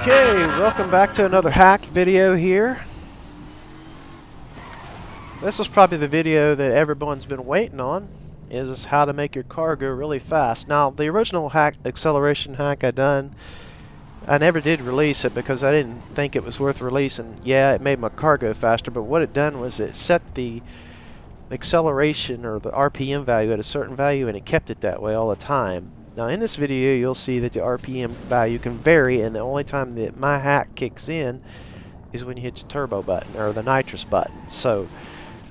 Okay, welcome back to another hack video here. This is probably the video that everyone's been waiting on, is how to make your car go really fast. Now, the original hack, acceleration hack I never did release it because I didn't think it was worth releasing. Yeah, it made my car go faster, but what it done was it set the acceleration or the RPM value at a certain value and it kept it that way all the time. Now in this video you'll see that the RPM value can vary, and the only time that my hack kicks in is when you hit your turbo button or the nitrous button. So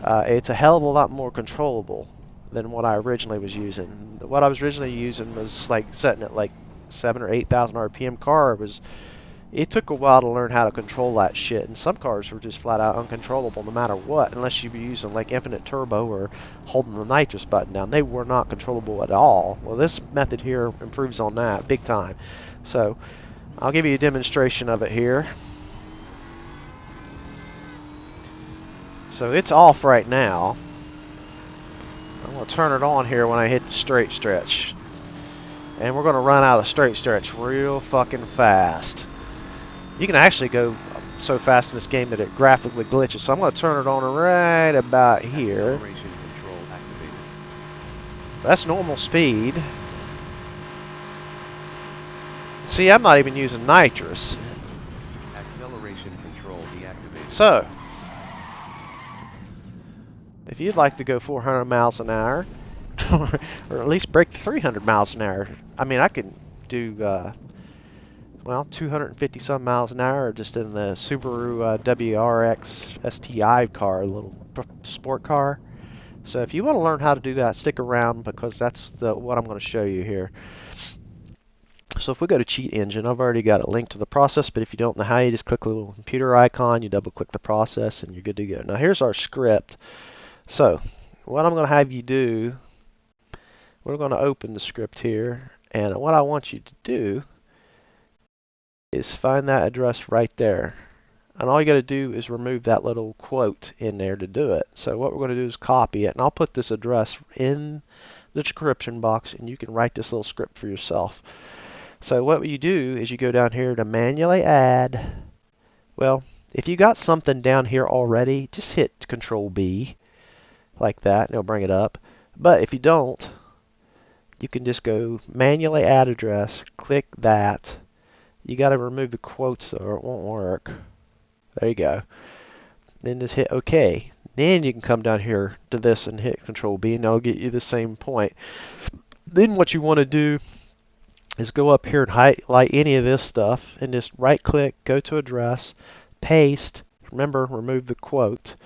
it's a hell of a lot more controllable than what I originally was using. What I was originally using was like setting it like 7,000 or 8,000 RPM car. It took a while to learn how to control that shit, and some cars were just flat out uncontrollable no matter what, unless you were using like infinite turbo or holding the nitrous button down. They were not controllable at all. Well, this method here improves on that big time. So I'll give you a demonstration of it here. So it's off right now. I'm going to turn it on here when I hit the straight stretch, and we're going to run out of straight stretch real fucking fast. You can actually go so fast in this game that it graphically glitches. So I'm going to turn it on right about here. Acceleration control activated. That's normal speed. See, I'm not even using nitrous. Acceleration control deactivated. So, if you'd like to go 400 miles an hour, or at least break 300 miles an hour, I mean, I can do, well, 250 some miles an hour just in the Subaru WRX STI car, a little sport car. So if you want to learn how to do that, stick around, because that's what I'm going to show you here. So if we go to Cheat Engine, I've already got a link to the process, but if you don't know how, you just click the little computer icon, you double click the process, and you're good to go. Now here's our script. So what I'm going to have you do, we're going to open the script here, and what I want you to do is find that address right there. And all you got to do is remove that little quote in there to do it. So what we're going to do is copy it, and I'll put this address in the description box, and you can write this little script for yourself. So what you do is you go down here to manually add. Well, if you got something down here already, just hit Control B like that, and it'll bring it up. But if you don't, you can just go manually add address, click that. You got to remove the quotes or it won't work. There you go. Then just hit OK. Then you can come down here to this and hit Control B, and that'll get you the same point. Then what you want to do is go up here and highlight any of this stuff and just right click, go to address, paste. Remember, remove the quote,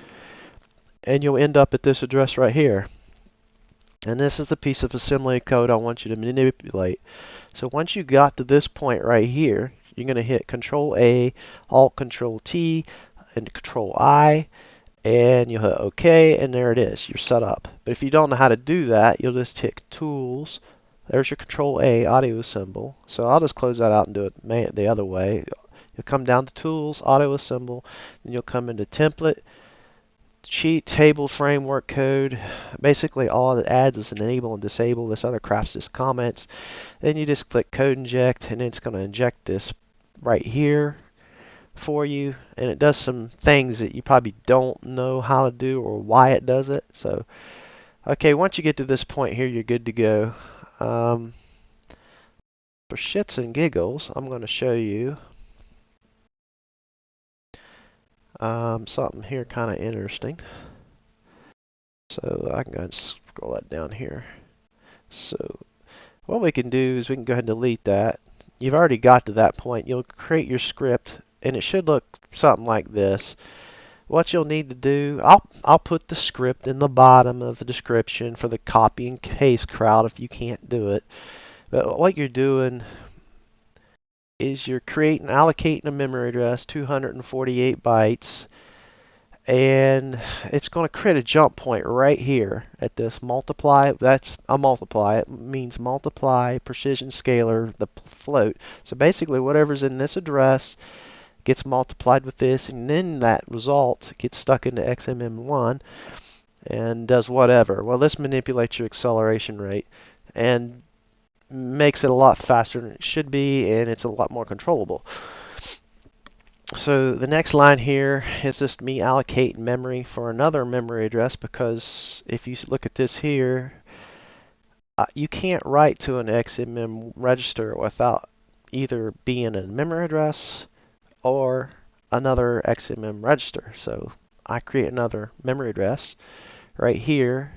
and you'll end up at this address right here. And this is the piece of assembly code I want you to manipulate. So once you got to this point right here, you're going to hit Control A, Alt Control T, and Control I, and you'll hit OK, and there it is. You're set up. But if you don't know how to do that, you'll just hit Tools. There's your Control A audio symbol. So I'll just close that out and do it the other way. You'll come down to Tools, Auto Assemble, then you'll come into Template, Cheat, Table, Framework Code. Basically all it adds is an enable and disable. This other crap's just comments. Then you just click Code Inject, and it's going to inject this right here for you, and it does some things that you probably don't know how to do or why it does it. So okay, once you get to this point here, you're good to go. For shits and giggles, I'm going to show you something here kind of interesting. So I can go ahead and scroll that down here. So what we can do is we can go ahead and delete that. You've already got to that point. You'll create your script, and it should look something like this. What you'll need to do, I'll put the script in the bottom of the description for the copy and paste crowd if you can't do it. But what you're doing is you're allocating a memory address, 248 bytes, and it's going to create a jump point right here at this multiply. That's a multiply. It means multiply precision scalar, the float. So basically whatever's in this address gets multiplied with this, and then that result gets stuck into XMM1 and does whatever. Well, this manipulates your acceleration rate and makes it a lot faster than it should be, and it's a lot more controllable. So the next line here is just me allocating memory for another memory address, because if you look at this here, you can't write to an XMM register without either being a memory address or another XMM register. So I create another memory address right here.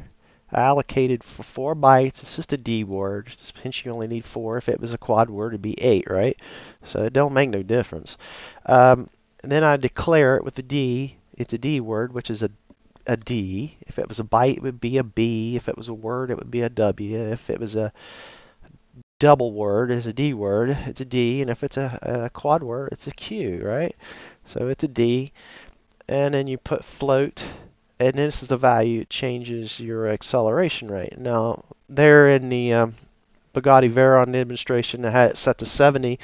I allocated for 4 bytes. It's just a D word. Since you only need 4. If it was a quad word, it'd be 8, right? So it don't make no difference. And then I declare it with a D. It's a D word, which is a D. If it was a byte, it would be a B. If it was a word, it would be a W. If it was a double word, it's a D word, it's a D. And if it's a quad word, it's a Q, right? So it's a D. And then you put float, and this is the value. It changes your acceleration rate. Now, there in the Bugatti Veyron demonstration, I had it set to 70,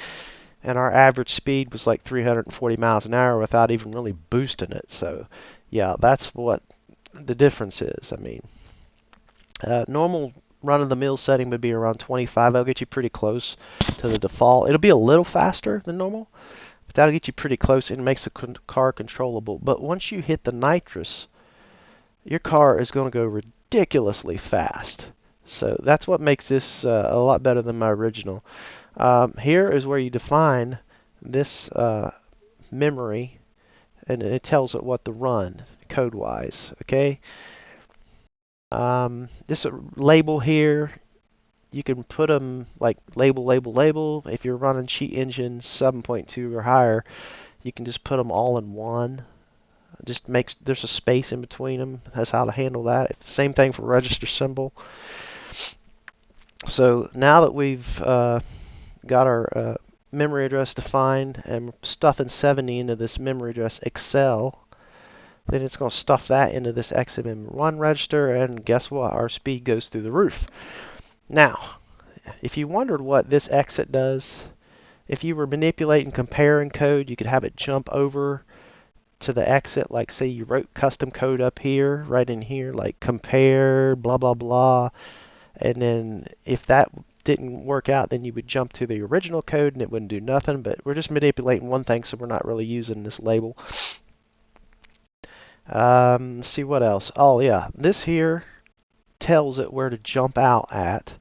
and our average speed was like 340 miles an hour without even really boosting it. So, yeah, that's what the difference is. I mean, normal run-of-the-mill setting would be around 25. That'll get you pretty close to the default. It'll be a little faster than normal, but that'll get you pretty close and makes the car controllable. But once you hit the nitrous, your car is going to go ridiculously fast. So that's what makes this a lot better than my original. Here is where you define this memory, and it tells it what to run code-wise. Okay. This label here, you can put them like label, label, label. If you're running cheat engine 7.2 or higher, you can just put them all in one. Just makes there's a space in between them. That's how to handle that. Same thing for register symbol. So now that we've got our memory address defined and stuffing 70 into this memory address accel, then it's going to stuff that into this XMM1 register, and guess what? Our speed goes through the roof. Now, if you wondered what this exit does, if you were manipulating comparing code, you could have it jump over to the exit. Like, say you wrote custom code up here, right in here, like compare, blah, blah, blah. And then if that didn't work out, then you would jump to the original code and it wouldn't do nothing. But we're just manipulating one thing, so we're not really using this label. Let's see what else. Oh, yeah. This here tells it where to jump out at.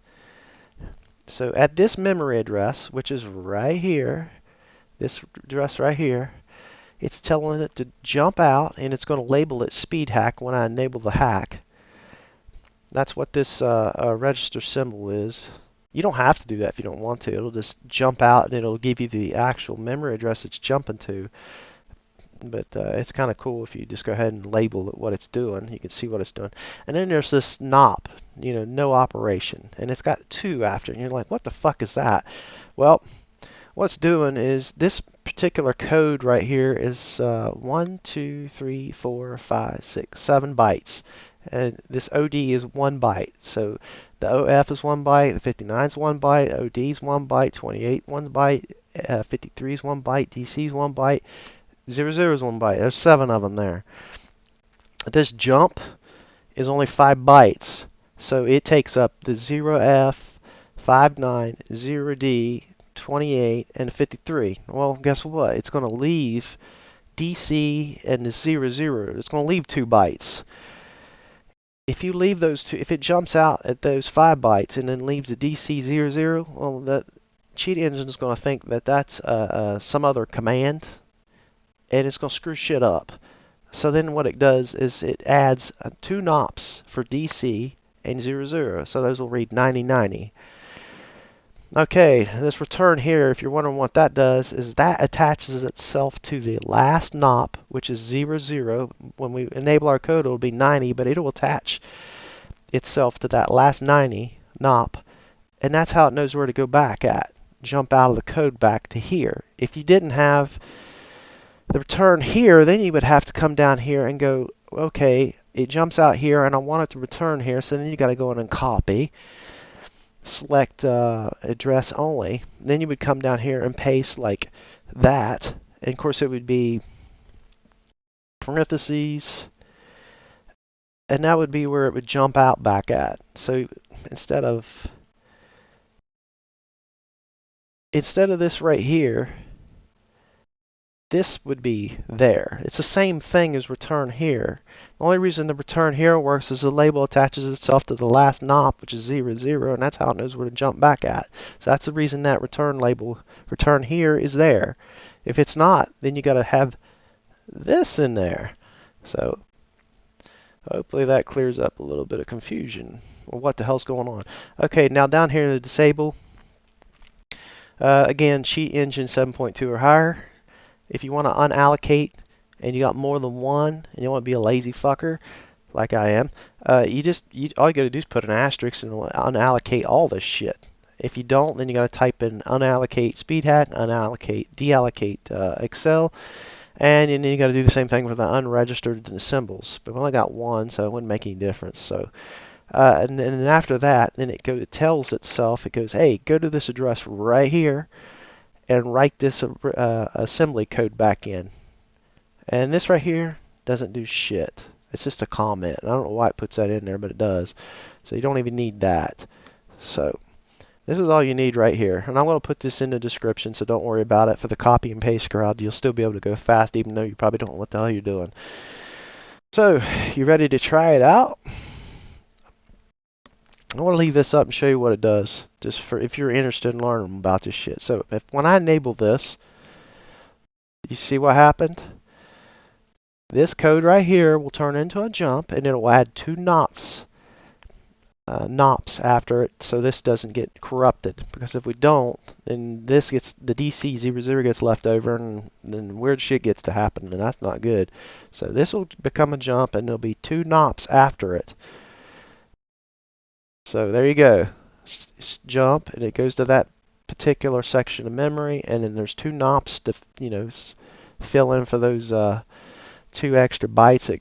So at this memory address, which is right here, this address right here, it's telling it to jump out, and it's going to label it speedhack when I enable the hack. That's what this register symbol is. You don't have to do that if you don't want to. It'll just jump out, and it'll give you the actual memory address it's jumping to. But it's kind of cool if you just go ahead and label it what it's doing. You can see what it's doing. And then there's this NOP, no operation. And it's got 2 after it. And you're like, what the fuck is that? Well, what's doing is this particular code right here is 1, 2, 3, 4, 5, 6, 7 bytes. And this OD is 1 byte. So the OF is 1 byte, the 59 is 1 byte, OD is 1 byte, 28 1 byte, 53 is 1 byte, DC is 1 byte, 00 is 1 byte. There's 7 of them there. This jump is only 5 bytes. So it takes up the 0F, 59, 0D, 28, and 53. Well, guess what? It's going to leave DC and the 00. It's going to leave 2 bytes. If you leave those 2, if it jumps out at those 5 bytes and then leaves the DC 00, well, the cheat engine is going to think that that's some other command, and it's going to screw shit up. So then what it does is it adds 2 NOPs for DC and 00. So those will read 9090. Okay, this return here, if you're wondering what that does, is that attaches itself to the last NOP, which is 00. When we enable our code, it'll be 90, but it'll attach itself to that last 90 NOP, and that's how it knows where to go back at. Jump out of the code back to here. If you didn't have the return here, then you would have to come down here and go, okay, it jumps out here, and I want it to return here, so then you got to go in and copy. Select address only. Then you would come down here and paste like that. And of course it would be parentheses. And that would be where it would jump out back at. So instead of this right here, this would be there. It's the same thing as return here. The only reason the return here works is the label attaches itself to the last NOP, which is 0, 0, and that's how it knows where to jump back at. So that's the reason that return label, return here, is there. If it's not, then you got to have this in there. So hopefully that clears up a little bit of confusion. Well, what the hell's going on? Okay, now down here in the disable, again, sheet engine 7.2 or higher. If you want to unallocate and you got more than one and you want to be a lazy fucker like I am, all you got to do is put an asterisk and unallocate all this shit. If you don't, then you got to type in unallocate speedhack, unallocate, deallocate accel, and then you got to do the same thing for the unregistered symbols. But we only got one, so it wouldn't make any difference. So, and then after that, then it tells itself, it goes, hey, go to this address right here and write this assembly code back in. And this right here doesn't do shit. It's just a comment. I don't know why it puts that in there, but it does. So you don't even need that. So this is all you need right here. And I'm going to put this in the description, so don't worry about it. For the copy and paste crowd, you'll still be able to go fast, even though you probably don't know what the hell you're doing. So, you ready to try it out? I want to leave this up and show you what it does, just for if you're interested in learning about this shit. So, when I enable this, you see what happened? This code right here will turn into a jump, and it'll add 2 NOPs after it, so this doesn't get corrupted. Because if we don't, then this gets, the DC 00 gets left over, and then weird shit gets to happen, and that's not good. So this will become a jump, and there'll be 2 NOPs after it. So there you go. Jump, and it goes to that particular section of memory, and then there's 2 NOPs to, you know, fill in for those 2 extra bytes that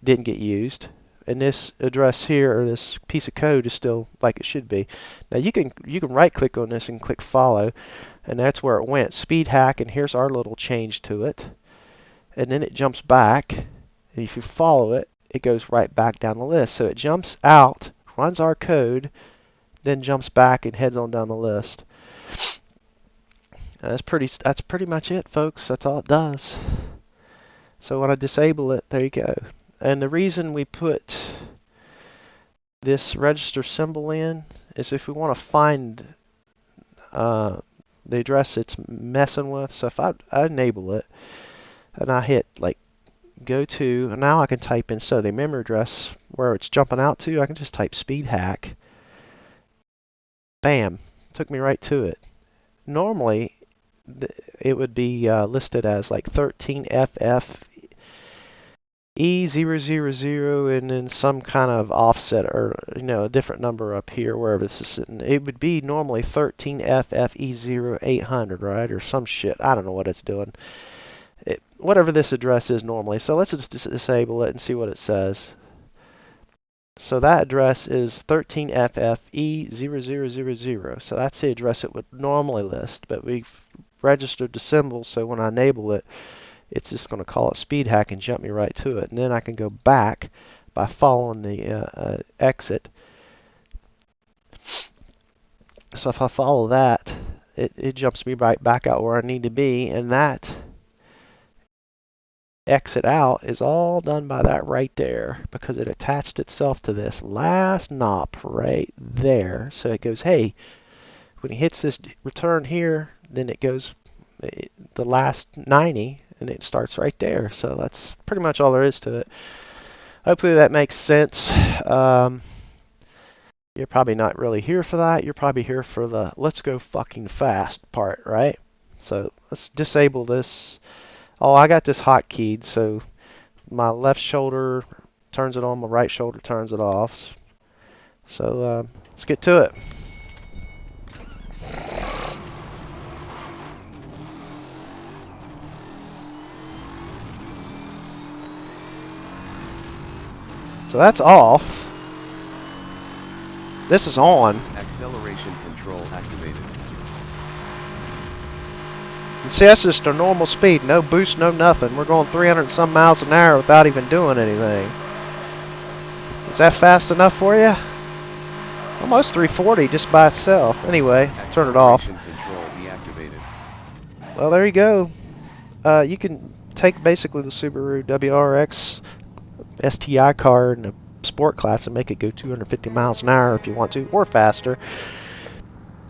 didn't get used. And this address here, or this piece of code, is still like it should be. Now you can right click on this and click follow, and that's where it went. Speedhack, and here's our little change to it. And then it jumps back, and if you follow it, it goes right back down the list. So it jumps out, runs our code, then jumps back and heads on down the list. And that's pretty much it, folks. That's all it does. So when I disable it, there you go. And the reason we put this register symbol in is if we want to find the address it's messing with. So if I enable it and I hit like go to, and now I can type in, so the memory address where it's jumping out to, I can just type speedhack. Bam, took me right to it. Normally it would be listed as like 13FF E000 and then some kind of offset, or you know, a different number up here wherever this is sitting. It would be normally 13FFE0800, right, or some shit. I don't know what it's doing. Whatever this address is normally. So let's just disable it and see what it says. So that address is 13FFE0000. So that's the address it would normally list, but we've registered the symbol, so when I enable it, it's just going to call it speedhack and jump me right to it. And then I can go back by following the exit. So if I follow that, it jumps me right back out where I need to be, and that exit out is all done by that right there, because it attached itself to this last NOP right there. So it goes, hey, when he hits this return here, then it goes the last 90, and it starts right there. So that's pretty much all there is to it. Hopefully that makes sense. You're probably not really here for that. You're probably here for the let's go fucking fast part, right? So let's disable this. Oh, I got this hotkeyed, so my left shoulder turns it on, my right shoulder turns it off. So let's get to it. So that's off. This is on. Acceleration control activated. And see, that's just our normal speed. No boost, no nothing. We're going 300 and some miles an hour without even doing anything. Is that fast enough for you? Almost 340 just by itself. Anyway, turn it off. Control deactivated. Well, there you go. You can take basically the Subaru WRX STI car in a sport class and make it go 250 miles an hour if you want to, or faster.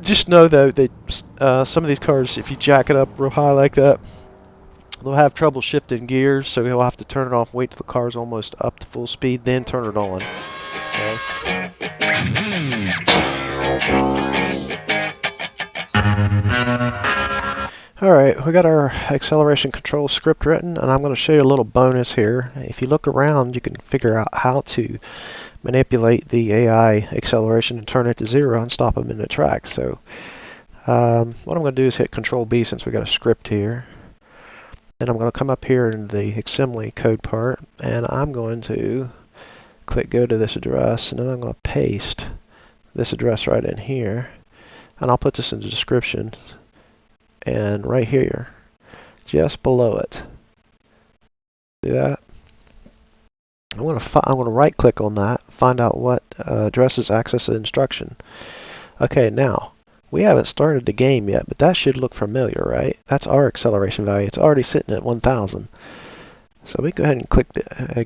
Just know though that some of these cars, if you jack it up real high like that, they'll have trouble shifting gears, so you'll have to turn it off, wait till the car's almost up to full speed, then turn it on. Okay. Alright, we got our acceleration control script written, and I'm going to show you a little bonus here. If you look around, you can figure out how to manipulate the AI acceleration and turn it to 0 and stop them in the tracks. So what I'm going to do is hit Control B since we got a script here. Then I'm going to come up here in the assembly code part, and I'm going to click go to this address, and then I'm going to paste this address right in here, and I'll put this in the description. And right here, just below it, see that? I'm going to right click on that, find out what addresses access the instruction. Okay, now we haven't started the game yet, but that should look familiar, right? That's our acceleration value. It's already sitting at 1,000. So we go ahead and click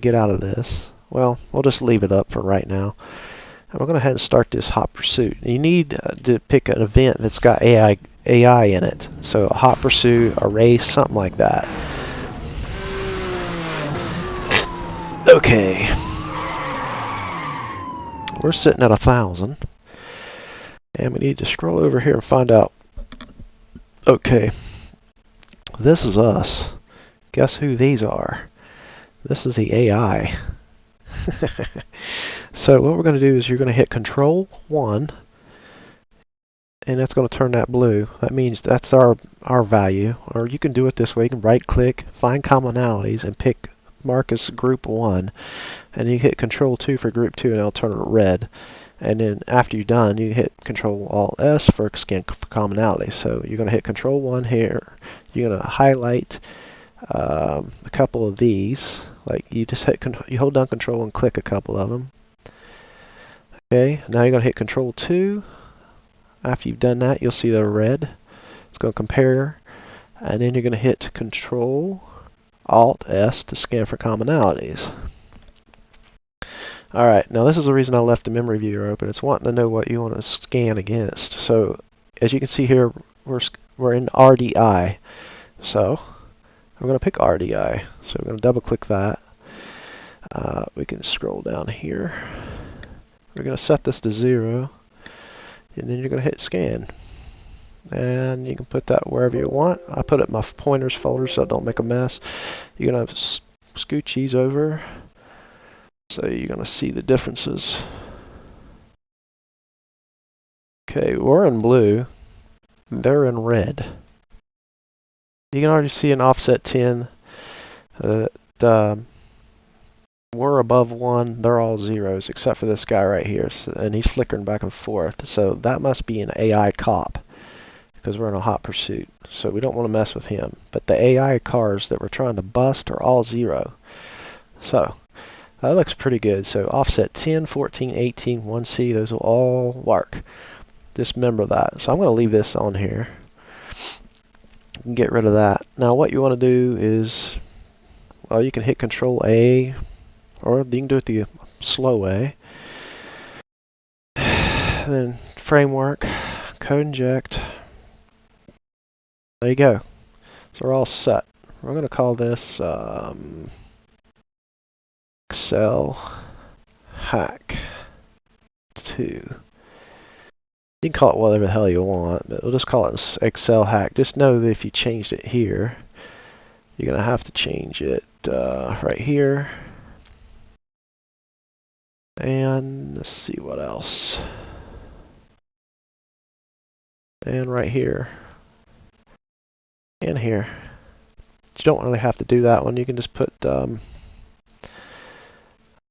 get out of this. Well, we'll just leave it up for right now. And we're going to go ahead and start this hot pursuit. You need to pick an event that's got AI in it. So a hot pursuit, a race, something like that. Okay. We're sitting at 1,000. And we need to scroll over here and find out. Okay. This is us. Guess who these are? This is the AI. So what we're going to do is you're going to hit Control 1, and that's going to turn that blue. That means that's our value. Or you can do it this way. You can right click, find commonalities, and pick mark as group 1, and you hit Control 2 for group 2, and it'll turn it red. And then after you're done, you hit Control Alt S for scan for commonality. So you're going to hit Control 1 here. You're going to highlight a couple of these. Like you just hit you hold down Control and click a couple of them. Okay, now you're going to hit Control 2. After you've done that, you'll see the red. It's going to compare, and then you're going to hit Control Alt S to scan for commonalities. Alright, now this is the reason I left the memory viewer open. It's wanting to know what you want to scan against. So, as you can see here, we're in RDI. So, we're going to pick RDI. So we're going to double click that. We can scroll down here. We're going to set this to 0. And then you're going to hit scan. And you can put that wherever you want. I put it in my pointers folder so I don't make a mess. You're going to scooch these over. So you're going to see the differences. Okay, we're in blue. They're in red. You can already see an offset 10. We're above 1. They're all zeros except for this guy right here. And he's flickering back and forth. So that must be an AI cop because we're in a hot pursuit. So we don't want to mess with him. But the AI cars that we're trying to bust are all 0. So that looks pretty good. So offset 10, 14, 18, 1C, those will all work. Just remember that. So I'm going to leave this on here. You can get rid of that. Now what you want to do is, well, you can hit Control A, or you can do it the slow way. Then framework, code inject. There you go. So we're all set. We're going to call this accelhack 2. You can call it whatever the hell you want, but we'll just call it accelhack. Just know that if you changed it here, you're going to have to change it right here. And let's see what else. And right here. And here. You don't really have to do that one. You can just put an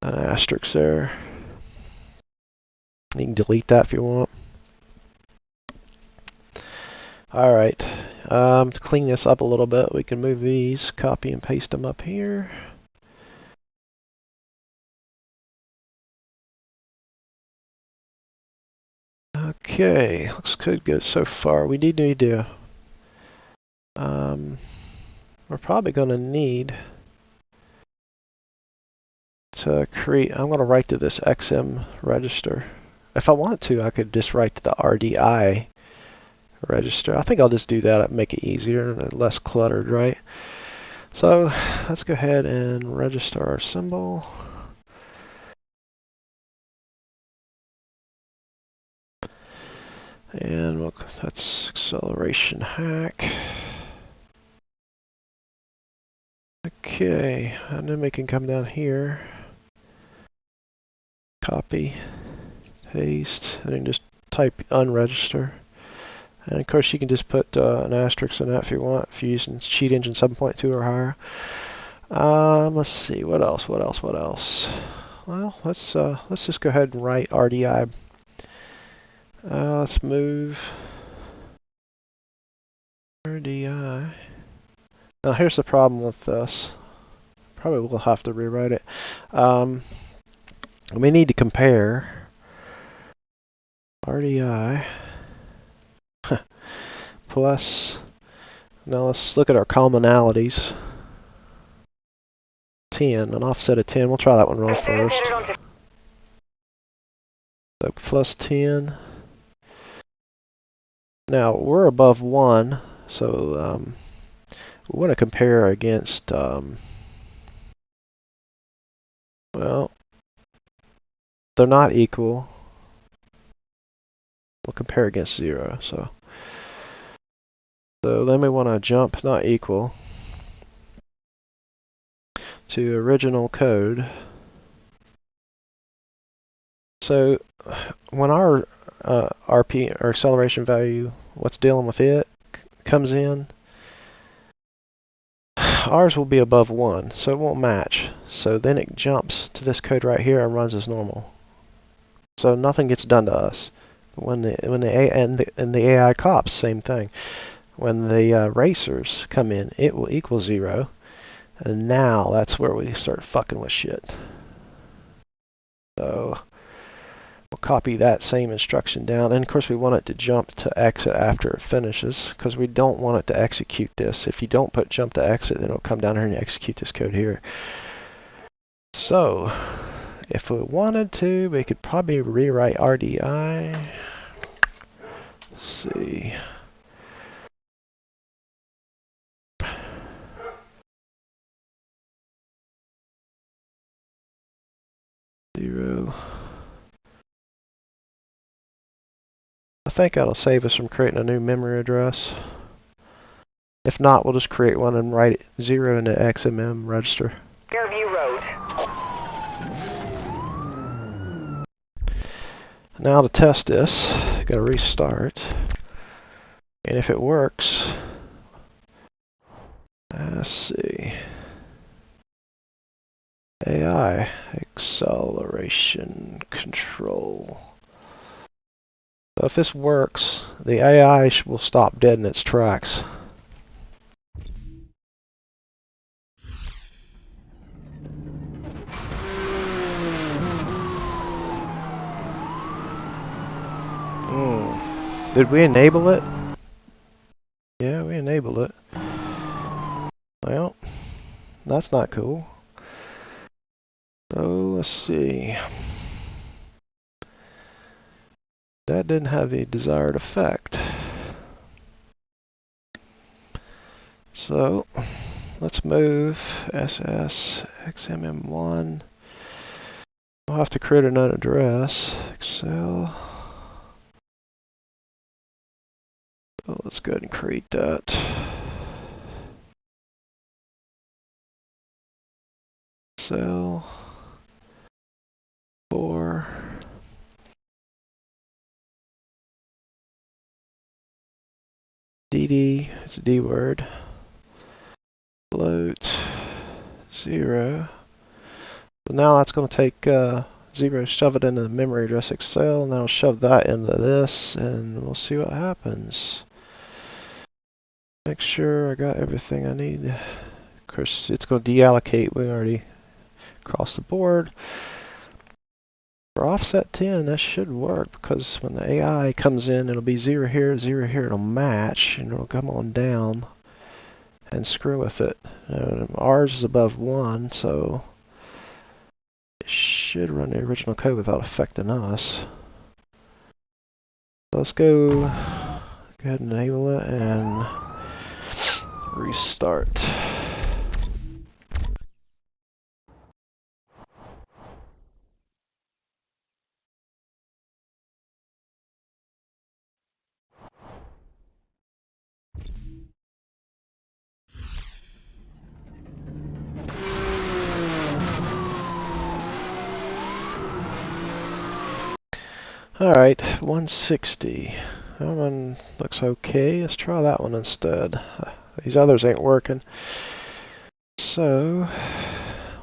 asterisk there. You can delete that if you want. Alright, to clean this up a little bit, we can move these, copy and paste them up here. Okay, looks good so far. We need to we're probably going to need to create, I'm going to write to this XM register. If I want to, I could just write to the RDI register. I think I'll just do that, make it easier and less cluttered, right? So let's go ahead and register our symbol. And that's acceleration hack. Okay, and then we can come down here, copy, paste, and then just type unregister. And of course you can just put an asterisk in that if you want, if you're using Cheat Engine 7.2 or higher. Let's see, what else? Well, let's just go ahead and write RDI. Let's move RDI. Now here's the problem with this. Probably will have to rewrite it. We need to compare RDI plus, now let's look at our commonalities. 10, an offset of 10. We'll try that one wrong first. So plus 10. Now we're above 1, so we want to compare against, well, they're not equal. We'll compare against 0. So then we want to jump not equal to original code. So when our RP or acceleration value, what's dealing with it, comes in, ours will be above 1, so it won't match. So then it jumps to this code right here and runs as normal. So nothing gets done to us. When the AI cops, same thing. When the racers come in, it will equal 0, and now that's where we start fucking with shit. So we'll copy that same instruction down, and of course we want it to jump to exit after it finishes, because we don't want it to execute this. If you don't put jump to exit, then it'll come down here and execute this code here. So if we wanted to, we could probably rewrite RDI. Let's see. I think that'll save us from creating a new memory address. If not, we'll just create one and write 0 in the XMM register. Fairview Road. Now to test this, gotta restart. And if it works, let's see. AI, acceleration control. So if this works, the AI will stop dead in its tracks. Did we enable it? Yeah, we enabled it. Well, that's not cool. So let's see. That didn't have the desired effect. So let's move SS XMM1. We'll have to create another address. Accel. So let's go ahead and create that. Accel 4. DD, it's a D word. Float 0. So now that's going to take 0, shove it into the memory address Accel, and I'll shove that into this, and we'll see what happens. Make sure I got everything I need. Of course, it's going to deallocate. We already crossed the board. For offset 10, that should work, because when the AI comes in, it'll be 0 here, 0 here, it'll match, and it'll come on down. and screw with it. Ours is above 1, so it should run the original code without affecting us. Let's go ahead and enable it and restart. Alright, 160. That one looks okay. Let's try that one instead. These others ain't working. So,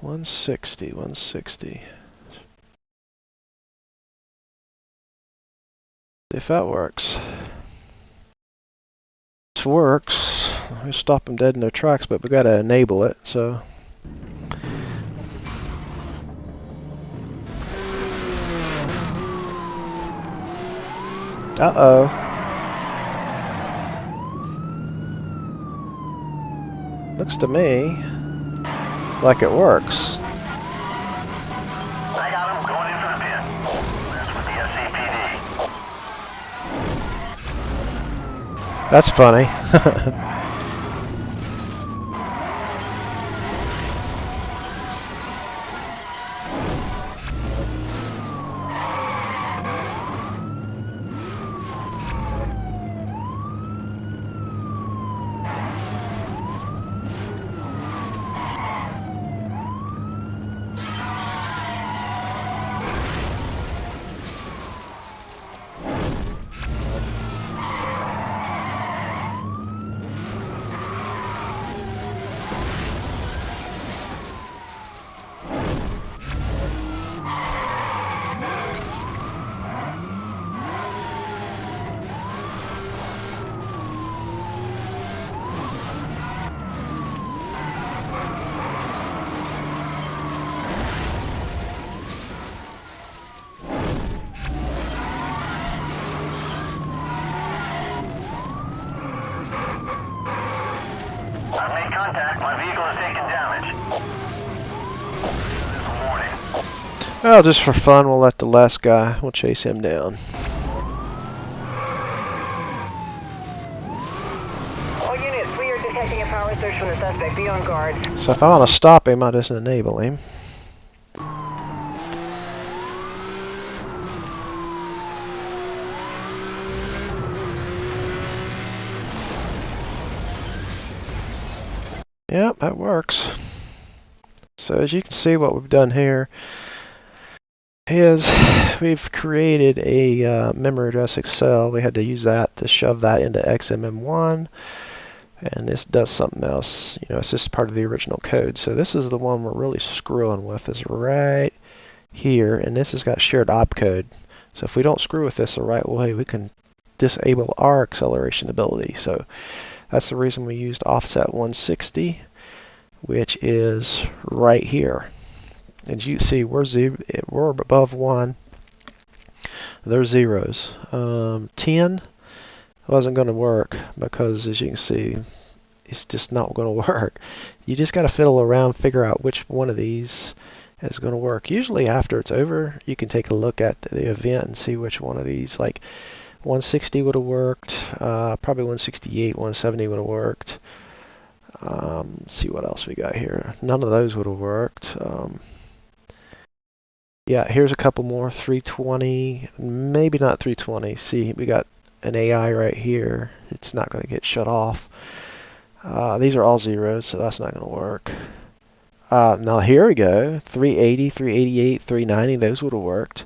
160, 160. See if that works. This works. We stop them dead in their tracks, but we gotta enable it, so. Uh-oh. Looks to me like it works. I got him going in for the pin. That's with the SCPD. That's funny. I've made contact. My vehicle has taken damage. This warning. Well, just for fun, we'll let the last guy, we'll chase him down. All units, we are detecting a power surge from the suspect. Be on guard. So if I want to stop him, I just enable him. Yep, that works. So as you can see, what we've done here is we've created a memory address accel. We had to use that to shove that into XMM1, and this does something else. You know, it's just part of the original code. So this is the one we're really screwing with, is right here, and this has got shared opcode. So if we don't screw with this the right way, we can disable our acceleration ability. So that's the reason we used offset 160, which is right here. And you see, we're above 1. They're zeros. 10 wasn't going to work because, as you can see, it's just not going to work. You just got to fiddle around, figure out which one of these is going to work. Usually after it's over, you can take a look at the event and see which one of these, like 160 would have worked, probably 168, 170 would have worked. Let's see what else we got here. None of those would have worked. Yeah, here's a couple more. 320, maybe not 320. See, we got an AI right here. It's not going to get shut off. These are all zeros, so that's not going to work. Now here we go. 380, 388, 390, those would have worked.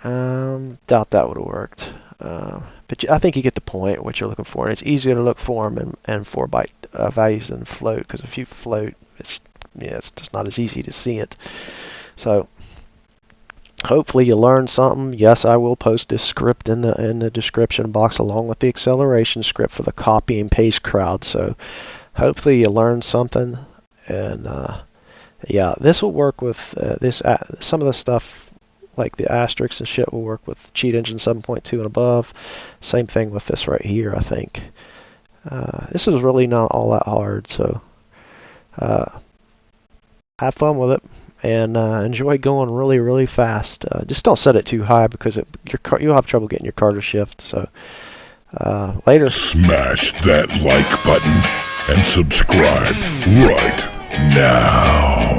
Doubt that would have worked. But I think you get the point, what you're looking for. And it's easier to look for them and 4-byte values than float, because if you float, it's just not as easy to see it. So hopefully you learned something. Yes, I will post this script in the description box along with the acceleration script for the copy and paste crowd. So hopefully you learned something. And yeah, this will work with some of the stuff. Like the asterisks and shit will work with Cheat Engine 7.2 and above. Same thing with this right here, I think. This is really not all that hard, so have fun with it and enjoy going really, really fast. Just don't set it too high because you'll have trouble getting your car to shift. So later. Smash that like button and subscribe right now.